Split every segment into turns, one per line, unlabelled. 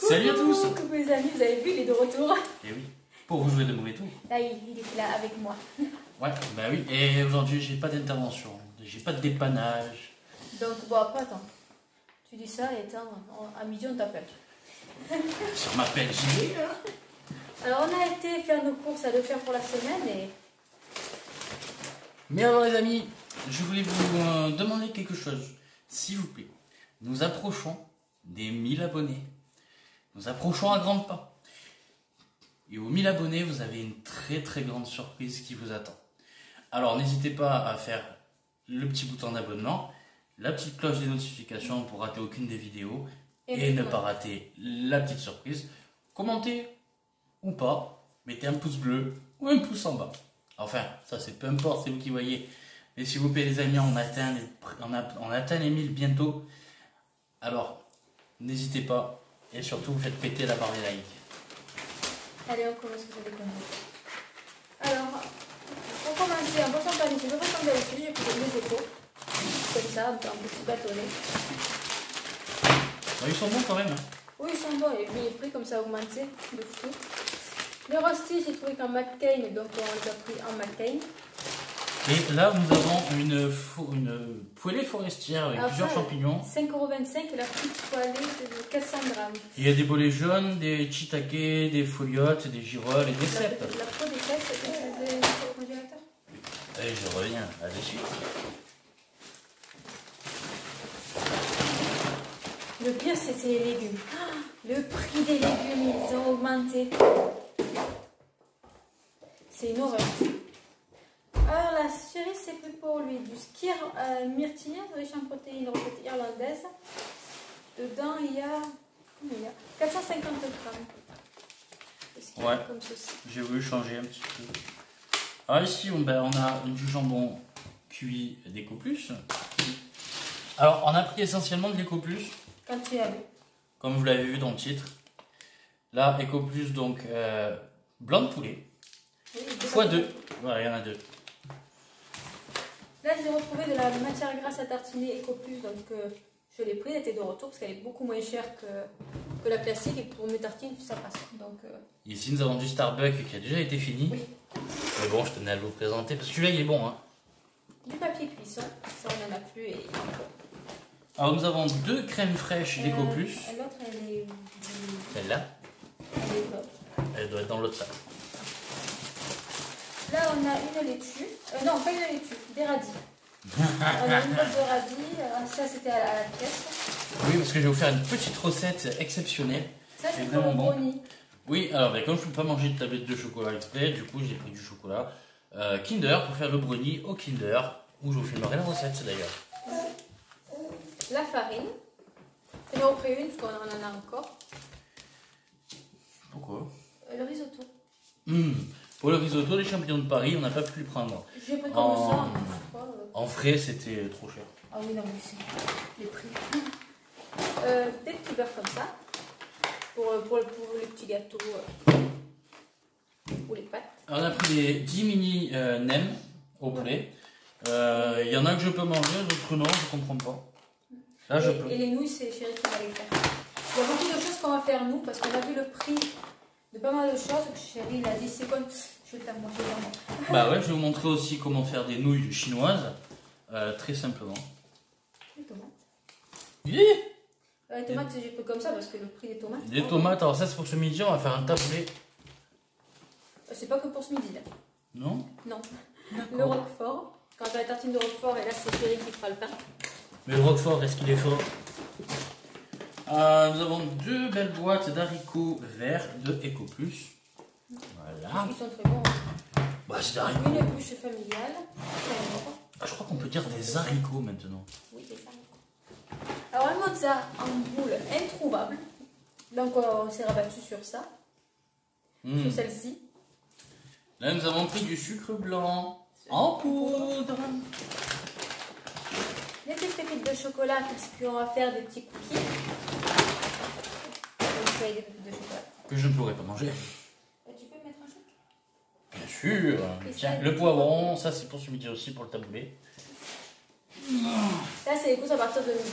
Salut à tous.
Coucou les amis, vous avez vu, il est de retour.
Et oui, pour vous jouer de mauvais tours.
Là, il est là avec moi.
Ouais, bah oui, et aujourd'hui j'ai pas d'intervention, j'ai pas de dépannage.
Donc, bon, après, attends. Tu dis ça et attends, à midi on t'appelle.
Sur ma pelle, j'y vais.
Alors, on a été faire nos courses à le faire pour la semaine et...
Mais alors les amis, je voulais vous demander quelque chose. S'il vous plaît, nous approchons des 1000 abonnés. Nous approchons à grands pas. Et aux 1000 abonnés, vous avez une très très grande surprise qui vous attend. Alors n'hésitez pas à faire le petit bouton d'abonnement, la petite cloche des notifications pour rater aucune des vidéos et ne pas rater la petite surprise. Commentez ou pas, mettez un pouce bleu ou un pouce en bas. Enfin, ça c'est peu importe, c'est vous qui voyez. Mais s'il vous plaît les amis, on atteint les 1000 bientôt. Alors, n'hésitez pas et surtout vous faites péter la barre des likes.
Allez, on commence sur les conneries. Alors, pour commencer, en passant par ici, je vais tomber dessus, j'ai pris des échos. Comme ça, un petit bâtonnet.
Ils sont bons quand même. Hein.
Oui, ils sont bons, et puis les prix comme ça a augmenté de fou. Les rostis, j'ai trouvé qu'en McCain, donc on les a pris en McCain.
Et là, nous avons une poêlée forestière avec plusieurs champignons.
5,25 € et la petite poêlée de 400 grammes.
Il y a des bolets jaunes, des shiitake, des foliotes, des girolles et des cèpes.
La peau des cèpes, c'est au congélateur.
Et je reviens à de suite.
Le pire, c'est les légumes. Le prix des légumes, ils ont augmenté. C'est une horreur. Alors la cerise, c'est plus pour lui. Du skyr myrtille, riche en protéines, recette irlandaise. Dedans, il y a 450 grammes.
Ouais,
comme ceci.
J'ai voulu changer un petit peu. Alors ici, on a du jambon cuit d'Ecoplus. Alors, on a pris essentiellement de l'Ecoplus.
Quand tu as vu.
Comme vous l'avez vu dans le titre. Là, Ecoplus, donc, blanc de poulet.
Oui,
x2. Voilà, il y en a deux.
Là, j'ai retrouvé de la matière grasse à tartiner Ecoplus, donc je l'ai pris, elle était de retour parce qu'elle est beaucoup moins chère que la classique et pour mes tartines, ça passe. Donc,
ici, nous avons du Starbucks qui a déjà été fini.
Oui.
Mais bon, je tenais à vous présenter parce que celui-là, il est bon. Hein.
Du papier cuisson, ça on n'en a plus. Et...
Alors, nous avons deux crèmes fraîches d'Ecoplus.
L'autre, elle est.
Celle-là,
Elle est là.
elle doit être dans l'autre sac.
Là, on a une laitue. Non, pas une laitue, des radis. On a une boîte de radis. Ça, c'était à la pièce.
Oui, parce que je vais vous faire une petite recette exceptionnelle.
Ça, c'est pour le brownie.
Oui, alors comme je ne peux pas manger de tablette de chocolat exprès, du coup j'ai pris du chocolat Kinder pour faire le brownie au Kinder, où je vous filmerai la recette d'ailleurs.
La farine. J'en ai repris une parce qu'on en a encore.
Pourquoi?
Le risotto.
Pour le risotto, les champignons de Paris, on n'a pas pu les prendre.
J'ai pris comme ça.
En frais, c'était trop cher.
Ah oui, non, mais c'est les prix. Des petits beurres comme ça. Pour les petits gâteaux ou les pâtes.
Alors, on a pris des 10 mini nems au poulet. Il y en a que je peux manger, d'autres non, je comprends pas. Là, je peux.
Et les nouilles, c'est Chérie qui va les faire. Il y a beaucoup de choses qu'on va faire nous parce qu'on a vu le prix de pas mal de choses. Chérie, il a dit c'est quoi? Je vais le faire moi, je vais le faire moi.
Bah ouais, je vais vous montrer aussi comment faire des nouilles chinoises. Très simplement.
Les tomates.
Oui.
Les tomates, j'ai pris comme ça parce que le prix des tomates.
Des tomates, alors ça c'est pour ce midi, on va faire un tablé.
C'est pas que pour ce midi là.
Non?
Non. Le roquefort. Quand tu as la tartine de roquefort, et là c'est Chérie qui fera le pain.
Mais le roquefort, est-ce qu'il est fort? Nous avons deux belles boîtes d'haricots verts de Ecoplus. Voilà.
Ils sont très bons.
Bah, c'est des haricots.
Une épluche familiale.
Ah, je crois qu'on peut dire des haricots maintenant.
Oui, des haricots. Alors, un mozza en boule introuvable. Donc, on s'est rabattu sur ça. Sur celle-ci.
Là, nous avons pris du sucre blanc en poudre.
Des petites pépites de chocolat parce qu'on va faire des petits cookies. Donc, des pépites de chocolat.
Que je ne pourrais pas manger.
Tu peux mettre un sac?
Bien sûr. Tiens, le poivron, ça c'est pour ce midi aussi, pour le taboulé.
Là, c'est les courses à partir de midi.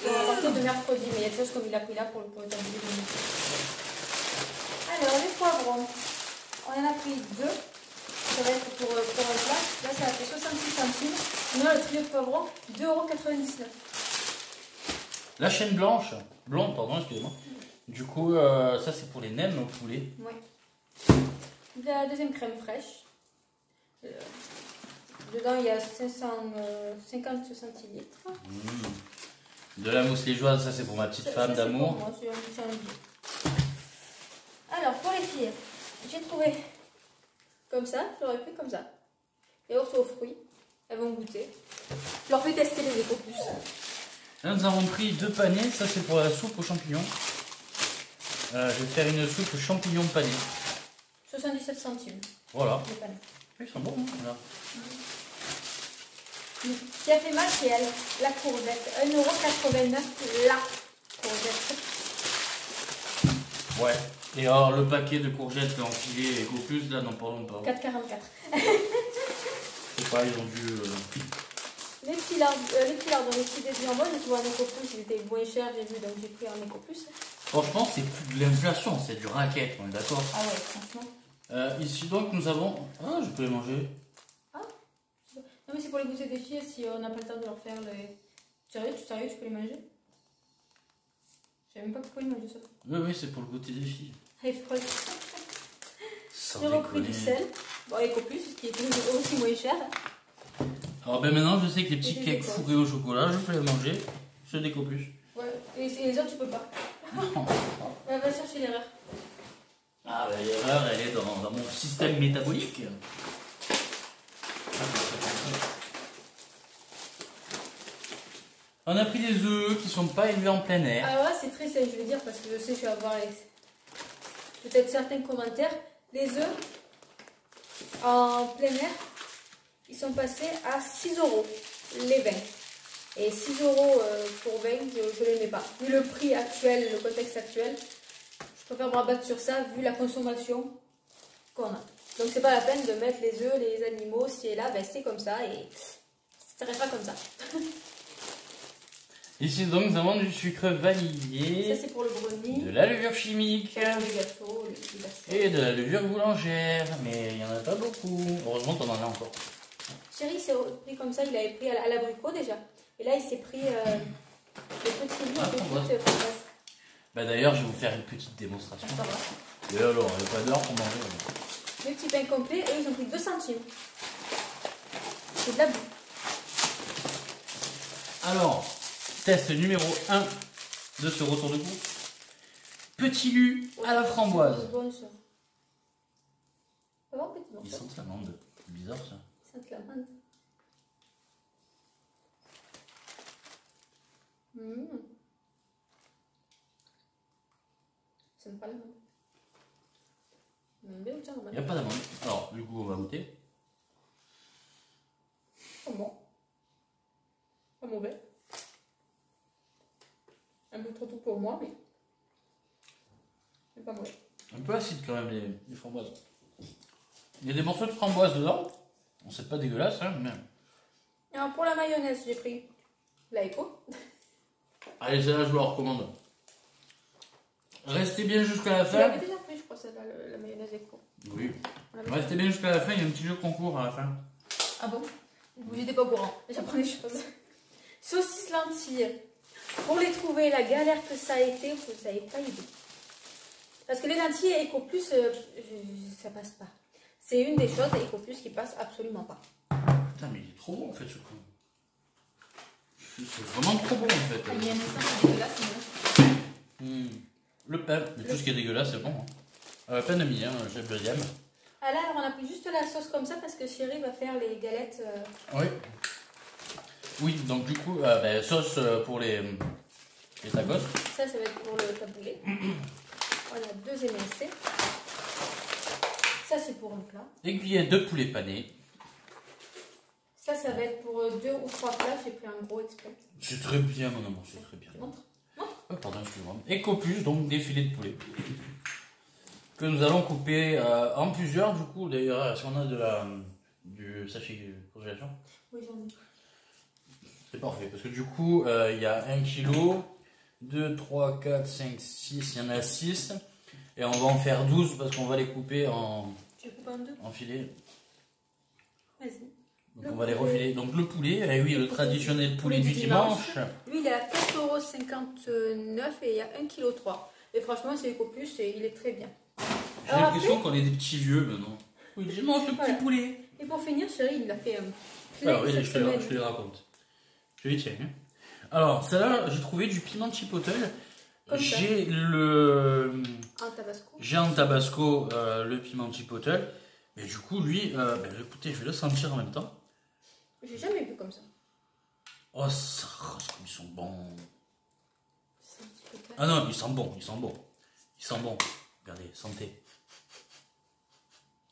À partir de mercredi, mais il y a des choses comme il a pris là pour le taboulé de midi. poivrons. On en a pris 2. Ça va être pour un plat. Là, ça a fait 66 centimes. On a le trio de poivrons, 2,99 €.
La chaîne blanche, blonde, pardon, excusez-moi. Du coup, ça c'est pour les nems au poulet.
Oui. La deuxième crème fraîche. Dedans, il y a 550 centilitres.
De la mousse liégeoise, ça c'est pour ma petite femme d'amour.
Moi, c'est un petit envie. Alors, pour les filles, j'ai trouvé comme ça, je l'aurais pris comme ça. Yaourt aux fruits, elles vont goûter. Je leur fais tester les éco-plus.
Là, nous avons pris 2 panais, ça c'est pour la soupe aux champignons. Je vais faire une soupe champignons panés.
77 centimes.
Voilà.
Les panais.
Ils sont bons, hein, voilà.
Ce qui a fait mal, c'est elle, la courgette. 1,89 € la courgette.
Ouais. Et alors le paquet de courgettes enfilées Eco Plus, là n'en parlons pas.
4,44 €.
C'est pas, ils ont dû.
Les petits lardons, les petits désirs en mode, j'ai trouvé un Eco Plus, il était moins cher, j'ai vu, donc j'ai pris un Eco Plus.
Franchement, c'est plus de l'inflation, c'est du racket, on est d'accord.
Ah ouais, franchement.
Ici donc nous avons. Ah, je peux les manger.
Ah, non mais c'est pour les goûter des filles, si on n'a pas le temps de leur faire les. Sérieux, tu peux les manger? Je savais même pas que tu pouvais les manger ça.
Oui, c'est pour le goûter des filles.
Allez, frôle.
Sans
J'ai repris du
déconner.
sel. Bon, Eco Plus, ce qui est aussi moins cher.
Alors ben maintenant, je sais que les petits
Et des
cakes
écoles.
fourrés au chocolat, je peux les manger. C'est d'Eco Plus.
Ouais, et les autres, tu peux pas. Va chercher l'erreur.
Ah ben l'erreur, elle est dans mon système métabolique. On a pris des œufs qui sont pas élevés en plein air.
Alors là, c'est triste, je veux dire, parce que je sais que je vais avoir peut-être certains commentaires. Les œufs en plein air, ils sont passés à 6 € les 20. Et 6 € pour 20, je ne les mets pas. Vu le prix actuel, le contexte actuel, je préfère me rabattre sur ça, vu la consommation qu'on a. Donc c'est pas la peine de mettre les œufs, les animaux, si et là, ben c'est comme ça et ça restera comme ça.
Ici donc nous avons du sucre vanillé,
Ça c'est pour le brownie,
de la levure chimique
ça pour les gâteaux, les petits gâteaux.
et de la levure boulangère. Mais il n'y en a pas beaucoup. Heureusement qu'on en a encore.
Chéri s'est pris comme ça, il avait pris à l'abricot déjà. Et là il s'est pris les petits lits, les petites fraises.
Bah d'ailleurs, je vais vous faire une petite démonstration.
Ça va.
Et alors, il n'y a pas d'heure pour manger.
Les petits pains complets, eux ils ont pris 2 centimes. C'est de la boue.
Alors, test numéro 1 de ce retour de course. Petit lu à la framboise.
C'est bon ça. Ça va, petit
Ils
morceau.
sentent l'amande. C'est bizarre ça.
Ça te la mande. Ça me pas la mande. Mais tiens,
Il n'y a pas d'amande. Alors, du coup, on va goûter.
Oh bon. Pas mauvais. Un peu trop tout pour moi, mais c'est pas mauvais.
Un peu acide quand même, les framboises. Il y a des morceaux de framboise dedans. Bon, c'est pas dégueulasse, hein, mais...
Alors pour la mayonnaise, j'ai pris la Eco.
Allez, celle-là, je vous la recommande. Restez bien jusqu'à la
Tu
fin.
l'avais déjà pris, je crois, celle-là, la mayonnaise Eco.
Oui.
On l'avait
Restez bien jusqu'à la fin, il y a un petit jeu de concours à la fin.
Ah bon? Vous n'étiez pas au courant, j'apprends des choses. Saucisses lentilles. Pour les trouver, la galère que ça a été, vous n'avez pas idée. Parce que les lentilles Eco Plus, ça passe pas. C'est une des choses Eco Plus qui passe absolument pas.
Putain, mais il est trop bon en fait ce coup. C'est vraiment trop bon en fait.
Il y a une essence dégueulasse, mais...
Le pain, mais tout ce qui est dégueulasse, c'est bon. Pain de mie, hein, chef deuxième.
Ah là, alors on a pris juste la sauce comme ça parce que Chéri va faire les galettes.
Oui. Oui, donc du coup, sauce pour les tacos.
Ça va être pour le taboulé. On a 2 émincés. Ça, c'est pour le plat.
Aiguillet de poulet pané.
Ça va être pour 2 ou 3 plats. J'ai pris un gros exprès.
C'est très bien, mon amour, c'est très bien.
Je montre.
Pardon, excuse-moi. Eco Plus, donc des filets de poulet. Que nous allons couper en plusieurs, du coup. D'ailleurs, si on a du sachet congélation.
Oui, j'en ai.
C'est parfait, parce que du coup, il y a 1 kg, 2, 3, 4, 5, 6, il y en a 6. Et on va en faire 12 parce qu'on va les couper en,
Tu coupes en deux.
en filets.
Vas-y.
Donc on va les refiler. Donc le poulet, eh oui, le traditionnel poulet du dimanche.
Lui, il est à 4,59 € et il y a 1,3 kg. Et franchement, c'est EcoPlus et il est très bien.
J'ai l'impression qu'on est des petits vieux maintenant. Oui, je mange le petit
Voilà.
poulet.
Et pour finir, chérie, il a fait un
Alors, oui,
cette
je
semaine.
te les raconte. Je les tiens. Hein. Alors, celle-là, j'ai trouvé du piment chipotle.
Comme ça.
J'ai le.
En tabasco.
J'ai en tabasco le piment chipotle. Et du coup, lui, écoutez, je vais le sentir en même temps.
J'ai jamais vu comme ça.
Oh, ça rase comme ils sont bons.
C'est un petit peu clair.
Ah non, ils sont bons, ils sont bons. Ils sont bons. Regardez, santé.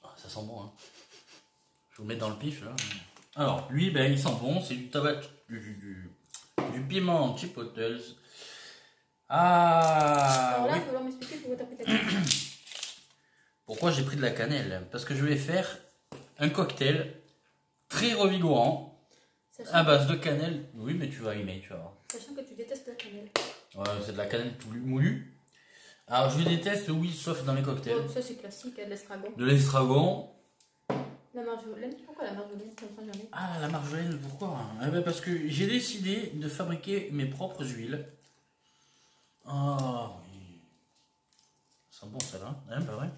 Ah, ça sent bon, hein. Je vais vous le mettre dans le pif, là. Alors, lui, ben, il sent bon. C'est du tabac, du piment chipotle. Ah,
Alors là,
oui.
il va falloir m'expliquer pourquoi t'as pris ta cannelle.
Pourquoi j'ai pris de la cannelle? Parce que je vais faire un cocktail très revigorant à base de cannelle. Oui, mais tu vas aimer, tu vas voir.
Sachant que tu détestes la cannelle.
Ouais, c'est de la cannelle moulue. Alors, je déteste, oui, sauf dans les cocktails.
Bon, ça, c'est classique, de l'estragon.
De l'estragon.
La marjolaine. Pourquoi la marjolaine? Ça me prend jamais.
Ah, la marjolaine, pourquoi? Eh ben, parce que j'ai décidé de fabriquer mes propres huiles. Ah, oui. Ça sent bon, celle-là. Hein, pas vrai?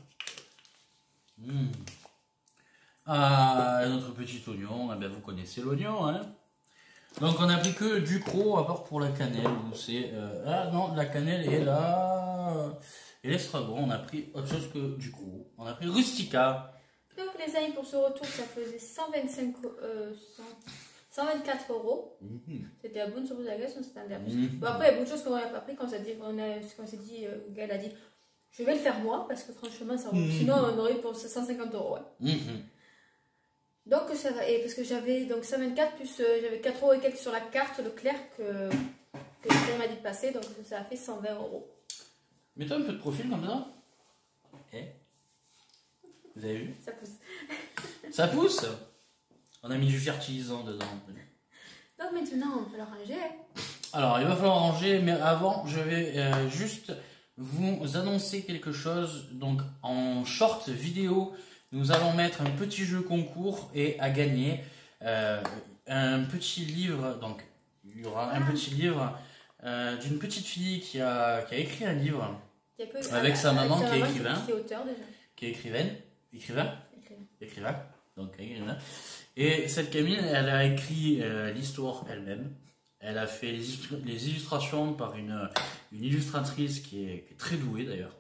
Ah, notre petit oignon. Eh ben, vous connaissez l'oignon, hein? Donc, on n'a pris que du croc, à part pour la cannelle. C'est ah non, la cannelle est là. Et l'estragon, on a pris autre chose que du croc. On a pris rustica.
Donc, les amis, pour ce retour, ça faisait 124 €. C'était la bonne surprise à la glace, on s'attendait à plus. Bon, après, il y a beaucoup de choses qu'on n'a pas pris quand on s'est dit, Gaël a dit, je vais le faire moi, parce que franchement, ça sinon on aurait eu pour 150 €. Ouais. Donc, ça va, et parce que j'avais donc 124 plus, j'avais 4 € et quelques sur la carte Leclerc que Claire m'a dit de passer, donc ça a fait 120 €.
Mets-toi un peu de profil comme ça. Eh? Vous avez vu?
Ça pousse.
Ça pousse. On a mis du fertilisant dedans.
Donc maintenant, on va falloir ranger.
Alors, il va falloir ranger, mais avant, je vais juste vous annoncer quelque chose. Donc, en short vidéo, nous allons mettre un petit jeu concours et à gagner un petit livre. Donc, il y aura un petit livre d'une petite fille qui a écrit un livre avec sa maman qui est écrivain.
Qui est auteur déjà.
Qui est écrivain. Donc, écrivain. Et cette Camille, elle a écrit l'histoire elle-même. Elle a fait les illustrations par une illustratrice qui est très douée d'ailleurs.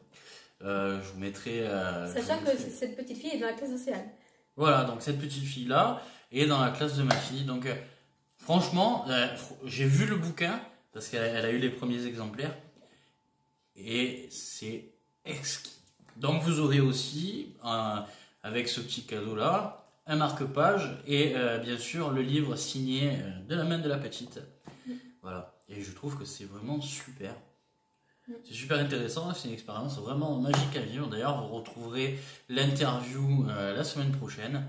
Je vous mettrai.
Sachant que cette petite fille est dans la classe océane.
Voilà, donc cette petite fille-là est dans la classe de ma fille. Donc, franchement, j'ai vu le bouquin parce qu'elle a eu les premiers exemplaires et c'est exquis. Donc, vous aurez aussi, avec ce petit cadeau-là, un marque-page et bien sûr le livre signé de la main de la petite. Voilà. Et je trouve que c'est vraiment super. C'est super intéressant, c'est une expérience vraiment magique à vivre. D'ailleurs, vous retrouverez l'interview la semaine prochaine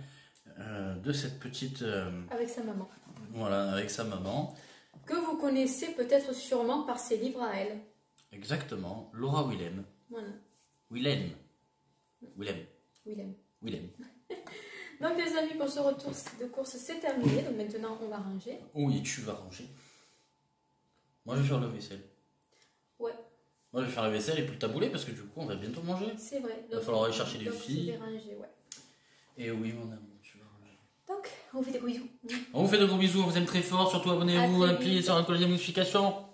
de cette petite...
avec sa maman.
Voilà, avec sa maman.
Que vous connaissez peut-être sûrement par ses livres à elle.
Exactement, Laura Willem.
Voilà.
Willem.
Donc les amis, pour ce retour de course, c'est terminé. Donc maintenant, on va ranger.
Oui, tu vas ranger. Moi, je vais faire le vaisselle.
Ouais.
Moi, je vais faire la vaisselle et puis le taboulet parce que du coup, on va bientôt manger.
C'est vrai.
Il va falloir aller chercher les filles.
Je vais ranger, ouais.
Et oui, mon amour, tu vas ranger.
Donc, on vous fait des gros bisous.
On vous fait de gros bisous, on vous aime très fort. Surtout, abonnez-vous,
À très
appuyez
vite.
sur la cloche de notification.